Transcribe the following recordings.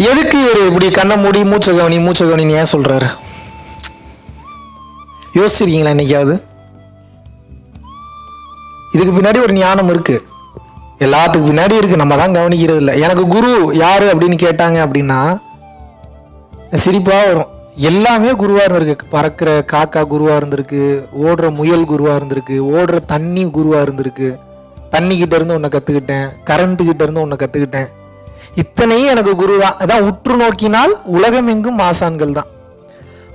எதுக்கு இவர் இப்படி கண்ணை மூடி மூச்சை கவனின்னு ஏன் சொல்றாரு? யோசிச்சிருக்கீங்களா என்னைக்காவது? இதுக்கு பின்னாடி ஒரு ஞானம் இருக்கு, எல்லாத்துக்கு பின்னாடி இருக்கு, நம்ம தான் கவனிக்கிறது இல்லை. எனக்கு குரு யாரு அப்படின்னு கேட்டாங்க அப்படின்னா சிரிப்பா வரும். எல்லாமே குருவா இருந்திருக்கு. பறக்கிற காக்கா குருவா இருந்திருக்கு, ஓடுற முயல் குருவா இருந்திருக்கு, ஓடுற தண்ணி குருவா இருந்திருக்கு. தண்ணி கிட்ட இருந்து உன்னை கத்துக்கிட்டேன், கரண்ட் கிட்ட இருந்து உன்னை கத்துக்கிட்டேன். இத்தனையும் எனக்கு குரு தான். அதான் உற்று நோக்கினால் உலகம் எங்கும் ஆசான்கள் தான்.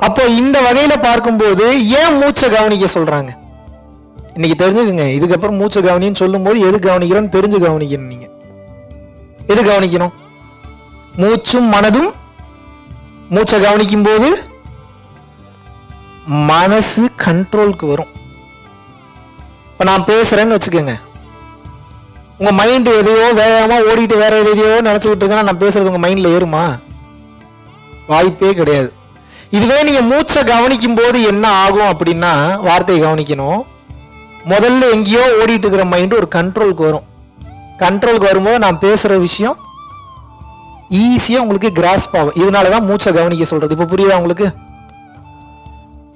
அப்போ இந்த வகையில பார்க்கும்போது ஏன் மூச்சை கவனிக்க சொல்றாங்க? இன்னைக்கு தெரிஞ்சுக்குங்க. இதுக்கப்புறம் மூச்சை கவனின்னு சொல்லும் போது எது கவனிக்கிறோன்னு தெரிஞ்சு கவனிக்கணும். நீங்க எது கவனிக்கணும்? மூச்சும் மனதும். மூச்சை கவனிக்கும் போது மனசு கண்ட்ரோலுக்கு வரும். இப்ப நான் பேசுறேன்னு வச்சுக்கோங்க, உங்க மைண்ட் எதையோ வேகமா ஓடிட்டு வேற எதையோ நினைச்சுக்கிட்டு இருக்கேன்னா நான் பேசுறது உங்க மைண்ட்ல ஏறுமா? வாய்ப்பே கிடையாது. இதுவே நீங்க மூச்சை கவனிக்கும் போது என்ன ஆகும் அப்படின்னா, வார்த்தையை கவனிக்கணும். முதல்ல எங்கேயோ ஓடிட்டு இருக்கிற மைண்ட் ஒரு கண்ட்ரோலுக்கு வரும். கண்ட்ரோலுக்கு வரும்போது நான் பேசுற விஷயம் ஈஸியா உங்களுக்கு கிராஸ்ப் ஆகும். இதனாலதான் மூச்சை கவனிக்க சொல்றது. இப்ப புரியுதா உங்களுக்கு?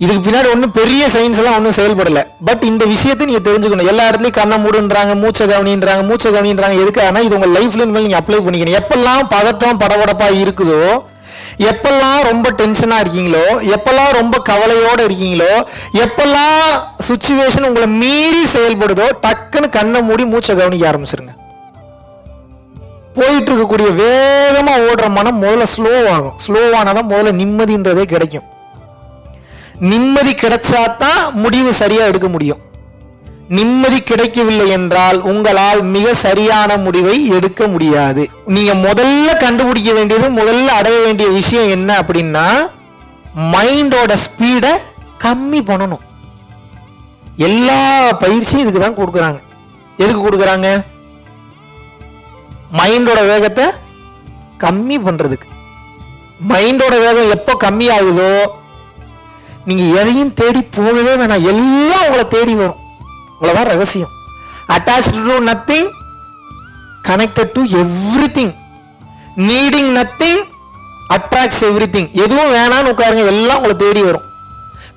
இதுக்கு பின்னாடி ஒன்றும் பெரிய சயின்ஸ் எல்லாம் ஒன்றும் செயல்படல. பட் இந்த விஷயத்தை நீங்க தெரிஞ்சுக்கணும். எல்லா இடத்துலயும் கண்ணை மூடுன்றாங்க, மூச்சை கவனின்றாங்க. எதுக்காக? இது உங்க லைஃப்ல நீங்க அப்ளை பண்ணிக்கணும். எப்பெல்லாம் பதட்டம் படபடப்பா இருக்குதோ, எப்பெல்லாம் ரொம்ப டென்ஷனா இருக்கீங்களோ, எப்பெல்லாம் ரொம்ப கவலையோட இருக்கீங்களோ, எப்பெல்லாம் சுச்சுவேஷன் உங்களை மீறி செயல்படுதோ, டக்குன்னு கண்ணை மூடி மூச்சை கவனிக்க ஆரம்பிச்சிருங்க. போயிட்டு இருக்கக்கூடிய வேகமா ஓடுற மனம் முதல்ல ஸ்லோவாகும். ஸ்லோவானாதான் முதல்ல நிம்மதின்றதே கிடைக்கும். நிம்மதி கிடைச்சாதான் முடிவு சரியா எடுக்க முடியும். நிம்மதி கிடைக்கவில்லை என்றால் உங்களால் மிக சரியான முடிவை எடுக்க முடியாது. நீங்க முதல்ல கண்டுபிடிக்க வேண்டியது, முதல்ல அடைய வேண்டிய விஷயம் என்ன அப்படின்னா, மைண்டோட ஸ்பீடை கம்மி பண்ணணும். எல்லா பயிற்சியும் இதுக்கு தான் கொடுக்குறாங்க. எதுக்கு கொடுக்குறாங்க? மைண்டோட வேகத்தை கம்மி பண்றதுக்கு. மைண்டோட வேகம் எப்போ கம்மி ஆகுதோ நீங்க எதையும் தேடி போகவே வேணாம், எல்லாம் உங்களை தேடி வரும். அவ்வளவுதான் ரகசியம். attached to nothing, connected to everything, needing nothing, attracts everything. எதுவும் வேணான்னு உட்காருங்க, எல்லாம் உங்களை தேடி வரும்.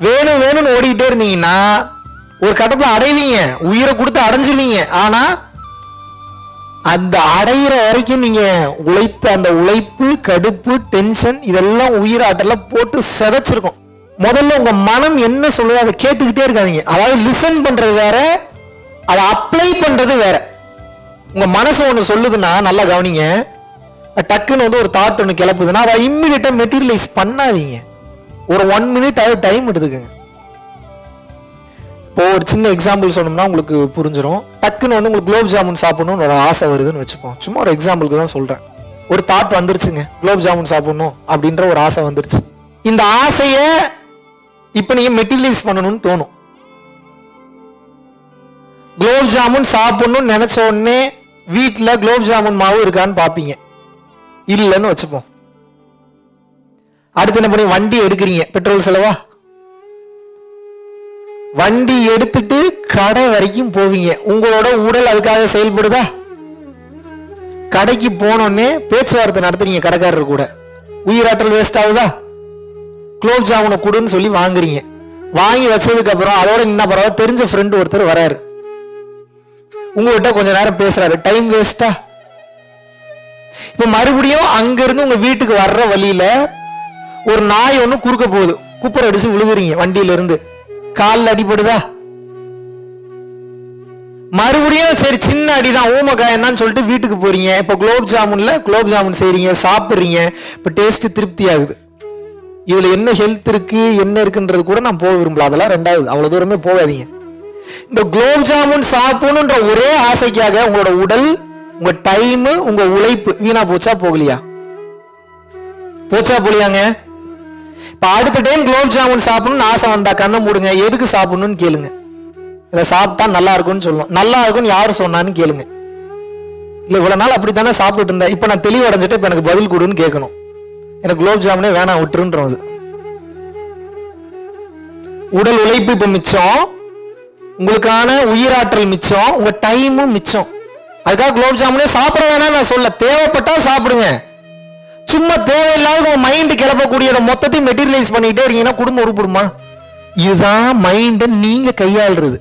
வேணும் வேணும்னு ஓடிக்கிட்டே இருந்தீங்கன்னா ஒரு கட்டத்தில் அடைவீங்க, உயிரை கொடுத்து அடைஞ்சிருவீங்க. ஆனா அந்த அடையிற வரைக்கும் நீங்க உழைத்த அந்த உழைப்பு, கடுப்பு, டென்ஷன் இதெல்லாம் உயிராட்டல போட்டு செதைச்சிருக்கும். முதல்ல உங்க மனம் என்ன சொல்லுது அதை கேட்டுக்கிட்டே இருக்காதீங்க. அதாவது லிசன் பண்றது வேற, அதை அப்ளை பண்றது வேற. உங்க மனசு ஒண்ணு சொல்லுதுன்னா நல்லா கவனிங்க. டக்குன்னு ஒரு தாட் ஒண்ணு கிளப்புதுன்னா அதை இம்மிடியட்டா மெட்டீரியலைஸ் பண்ணாதீங்க. ஒரு 1 minute டைம் எடுத்துக்கங்க. இப்போ ஒரு சின்ன எக்ஸாம்பிள் சொன்னோம்னா உங்களுக்கு புரிஞ்சிடும். டக்குன்னு உங்களுக்கு குலோப் ஜாமுன் சாப்பிடணும்னு ஒரு ஆசை வருதுன்னு வச்சுப்போம். சும்மா ஒரு எக்ஸாம்பிளுக்கு தான் சொல்றேன். ஒரு தாட் வந்துருச்சுங்க, குலோப் ஜாமுன் சாப்பிடணும் அப்படின்ற ஒரு ஆசை வந்துருச்சு. இந்த ஆசைய இப்ப நீங்க மெட்டீரியலைஸ் பண்ணணும்னு தோணும். குலோப் ஜாமுன் சாப்பிடணும்னு நினைச்ச உடனே வீட்டுல குலோப் ஜாமுன் மாவு இருக்கான்னு பாப்பீங்க. இல்லைன்னு வச்சுப்போம். அடுத்து என்ன பண்ணி வண்டி எடுக்கிறீங்க, பெட்ரோல் செலவா? வண்டி எடுத்துட்டு கடை வரைக்கும் போவீங்க. உங்களோட உடல் அதுக்காக செயல்படுதா? கடைக்கு போனோடனே பேச்சுவார்த்தை நடத்துறீங்க கடைக்காரர் கூட. உயிராற்றல் வேஸ்ட் ஆகுதா? குலோப் ஜாமுனை கொடுன்னு சொல்லி வாங்குறீங்க. வாங்கி வச்சதுக்கு அப்புறம் அதோட என்ன பரவாயில்ல, தெரிஞ்ச ஃப்ரெண்டு ஒருத்தர் வராரு, உங்ககிட்ட கொஞ்ச நேரம் பேசுறாரு. டைம் வேஸ்டா? இப்ப மறுபடியும் அங்க இருந்து உங்க வீட்டுக்கு வர்ற வழியில ஒரு நாய் ஒண்ணு குறுக்க போகுது, குப்பரை அடிச்சு விழுகுறீங்க வண்டியில இருந்து. காலில் அடிபடுதா? மறுபடியும் சரி சின்ன அடிதான், ஊமக்காயம் தான் சொல்லிட்டு வீட்டுக்கு போறீங்க. இப்ப குலோப் ஜாமுன் செய்றீங்க, சாப்பிடுறீங்க. இப்ப டேஸ்ட் திருப்தி ஆகுது. இதுல என்ன ஹெல்த் இருக்கு என்ன இருக்குன்றது கூட நான் போக விரும்பல, அதெல்லாம் ரெண்டாவது, அவ்வளவு தூரமே போகாதீங்க. இந்த குலோப் ஜாமுன் சாப்பிடணுன்ற ஒரே ஆசைக்காக உங்களோட உடல், உங்க டைம், உங்க உழைப்பு வீணா போச்சா போகலையா? போச்சா போலியாங்க? இப்ப அடுத்த டைம் குலோப் ஜாமுன் சாப்பிடணும்னு ஆசை வந்தா கண்ணை மூடுங்க. எதுக்கு சாப்பிடணும்னு கேளுங்க. இதை சாப்பிட்டா நல்லா இருக்கும்னு சொல்லணும். நல்லா இருக்கும்னு யாரு சொன்னான்னு கேளுங்க. இல்ல இவ்வளவு நாள் அப்படித்தானே சாப்பிட்டு இருந்தேன், இப்ப நான் தெளிவடைஞ்சிட்டு இப்ப எனக்கு பதில் கொடுன்னு கேட்கணும். எனக்கு குலோப் ஜாமுனே வேணாம் விட்டுருன்றது. உடல் உழைப்பு இப்ப மிச்சம், உங்களுக்கான உயிராற்றல் மிச்சம், உங்க டைமும் மிச்சம். அதுக்காக குலோப் ஜாமுனே சாப்பிட வேணாம் நான் சொல்ல, தேவைப்பட்டா சாப்பிடுங்க. சும்மா தேவையில்லாத உங்க மைண்ட் கிளப்பக்கூடியதை மொத்தத்தையும் மெட்டீரியலைஸ் பண்ணிட்டே இருக்கீங்கன்னா குடும்பம் உருப்படுமா? இதுதான் மைண்ட நீங்க கையாளுறது.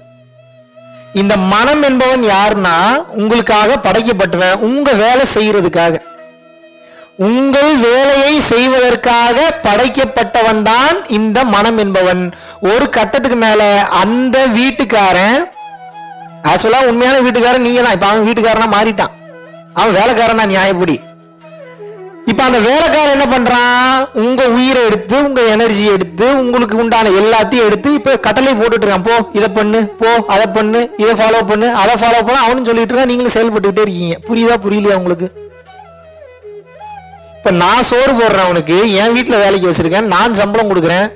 இந்த மனம் என்பவன் யாருன்னா உங்களுக்காக படைக்கப்பட்டவன், உங்க வேலை செய்யறதுக்காக, உங்கள் வேலையை செய்வதற்காக படைக்கப்பட்டவன் தான் இந்த மனம் என்பவன். ஒரு கட்டத்துக்கு மேல அந்த வீட்டுக்காரன், ஆக்சுவலா உண்மையான வீட்டுக்காரன் நீங்க தான். இப்ப அவன் வீட்டுக்காரனா மாறிட்டான், அவன் வேலைக்காரனா நியாயப்படி. இப்ப அந்த வேலைக்காரன் என்ன பண்றான்? உங்க உயிரை எடுத்து, உங்க எனர்ஜி எடுத்து, உங்களுக்கு உண்டான எல்லாத்தையும் எடுத்து இப்ப கட்டளை போட்டுட்டு இருக்கான். போ இதை பண்ணு, போ அதை பண்ணு, இதை ஃபாலோ பண்ணு, அதை ஃபாலோ பண்ண அவனு சொல்லிட்டு இருக்கான். நீங்களும் செயல்பட்டுக்கிட்டே இருக்கீங்க. புரியுதா புரியலையா உங்களுக்கு? இப்ப நான் சோறு போடுறேன், அவனுக்கு என் வீட்டுல வேலைக்கு வச்சிருக்கேன், நான் சம்பளம் கொடுக்குறேன்.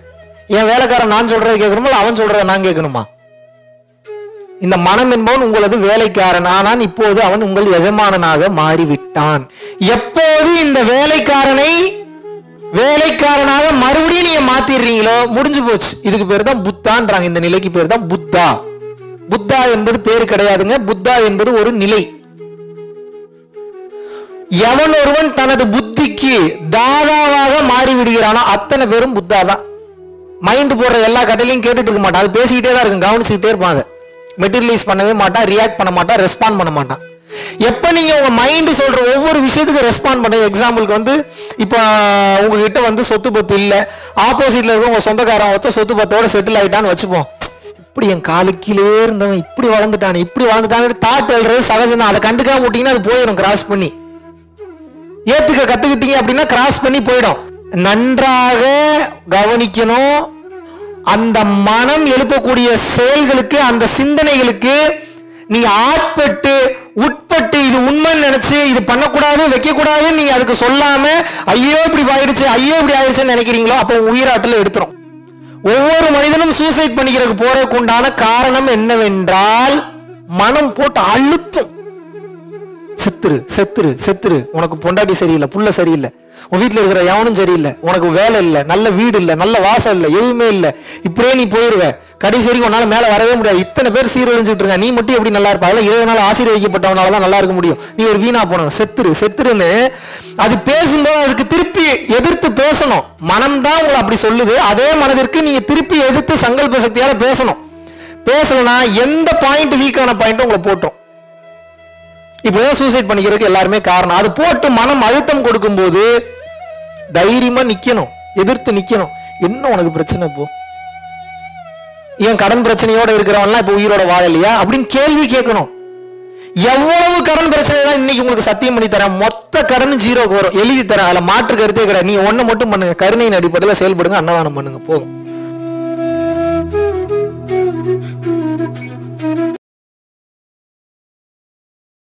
என் வேலைக்காரன் நான் சொல்றதை கேட்கணுமா, அவன் சொல்றதை நான் கேட்கணுமா? இந்த மனம் என்பவன் உங்களது வேலைக்காரன், ஆனால் இப்போது அவன் உங்கள் எஜமானனாக மாறிவிட்டான். எப்போது இந்த வேலைக்காரனை வேலைக்காரனாக மறுபடியும் நீங்க மாத்திடுறீங்களோ முடிஞ்சு போச்சு. இதுக்கு பேர் தான் புத்தான்றாங்க. இந்த நிலைக்கு பேர் தான் புத்தா. புத்தா என்பது பேரு கிடையாதுங்க, புத்தா என்பது ஒரு நிலை. எவன் ஒருவன் தனது புத்திக்கு தாதாவாக மாறிவிடுகிறானோ அத்தனை பேரும் புத்தா தான். மைண்ட் போடுற எல்லா கட்டையிலையும் கேட்டுட்டு இருக்க மாட்டான், அது பேசிக்கிட்டே தான் இருக்கும், கவனிச்சுக்கிட்டே இருப்பான். அதை மெட்டீரியலைஸ் பண்ணவே மாட்டான், ரியாக்ட் பண்ண மாட்டான், ரெஸ்பாண்ட் பண்ண மாட்டான். எப்ப நீங்க உங்க மைண்ட் சொல்ற ஒவ்வொரு விஷயத்துக்கு ரெஸ்பாண்ட் பண்ண, எக்ஸாம்பிளுக்கு வந்து இப்ப உங்ககிட்ட வந்து சொத்து பத்து இல்ல, ஆப்போசிட்ல இருக்க உங்க சொந்தக்காரன் ஒருத்த சொத்து பத்தோட செட்டில் ஆயிட்டான்னு வச்சுப்போம். இப்படி என் காலுக்கிலே இருந்தவன் இப்படி வளர்ந்துட்டான், இப்படி வளர்ந்துட்டான்னு தாட் எழுறது சகஜம் தான். அதை கண்டுக்காம விட்டீங்கன்னா அது போயிடும், கிராஸ் பண்ணி. ஏத்துக்க கத்துக்கிட்டீங்க அப்படின்னா கிராஸ் பண்ணி போயிடும். நன்றாக கவனிக்கணும். அந்த மனம் எழுப்பக்கூடிய செயல்களுக்கு, அந்த சிந்தனைகளுக்கு நீங்க ஆட்பட்டு உட்பட்டு இது உண்மைன்னு நினைச்சு இது பண்ணக்கூடாது வைக்கக்கூடாதுன்னு நீங்க அதுக்கு சொல்லாம ஐயோ இப்படி ஆயிடுச்சு, ஐயோ இப்படி ஆயிடுச்சுன்னு நினைக்கிறீங்களோ அப்போ உயிராற்றல எடுத்துரும். ஒவ்வொரு மனிதனும் சூசைட் பண்ணிக்கிறதுக்கு போறதுக்கு உண்டான காரணம் என்னவென்றால் மனம் போட்டு அழுத்தும். செத்துரு செத்துரு செத்துரு, உனக்கு பொண்டாட்டி சரியில்லை, புள்ள சரியில்லை, உன் வீட்டுல இருக்கிற எவனும் சரியில்லை, உனக்கு வேலை இல்லை, நல்ல வீடு இல்லை, நல்ல வாசல் இல்லை, எதுவுமே இல்லை, இப்படியே நீ போயிருவ, கடைசி வரைக்கும் உன்னால மேல வரவே முடியாது. இத்தனை பேர் சீரழிஞ்சுட்டு இருக்க, நீ மட்டும் எப்படி நல்லா இருப்பா? இறைவனால ஆசீர்வதிக்கப்பட்டவனாலதான் நல்லா இருக்க முடியும், நீ ஒரு வீணா போன, செத்துரு செத்துருன்னு அது பேசும்போது அதுக்கு திருப்பி எதிர்த்து பேசணும். மனம் தான் உங்களை அப்படி சொல்லுது, அதே மனதிற்கு நீங்க திருப்பி எதிர்த்து சங்கல்ப சக்தியால பேசணும். பேசலனா எந்த பாயிண்ட் வீக்கான பாயிண்ட் உங்களை போட்டோம். இப்பதான் சூசைட் பண்ணிக்கிறதுக்கு எல்லாருமே காரணம். அது போட்டு மனம் அழுத்தம் கொடுக்கும் போது தைரியமா நிக்கணும், எதிர்த்து நிக்கணும். என்ன உனக்கு பிரச்சனை? இப்போ ஏன் கடன் பிரச்சனையோட இருக்கிறவன்லாம் இப்ப உயிரோட வாழலையா அப்படின்னு கேள்வி கேட்கணும். எவ்வளவு கடன் பிரச்சனை தான் இன்னைக்கு உங்களுக்கு சத்தியம் பண்ணி தரேன், மொத்த கடன் ஜீரோக்கு வரும், எழுதி தரேன், அதுல மாற்று கருத்தே கிடையாது. நீ ஒண்ணு மட்டும் பண்ணுங்க, கருணையின் அடிப்படையில் செயல்படுங்க, அன்னதானம் பண்ணுங்க, போதும்.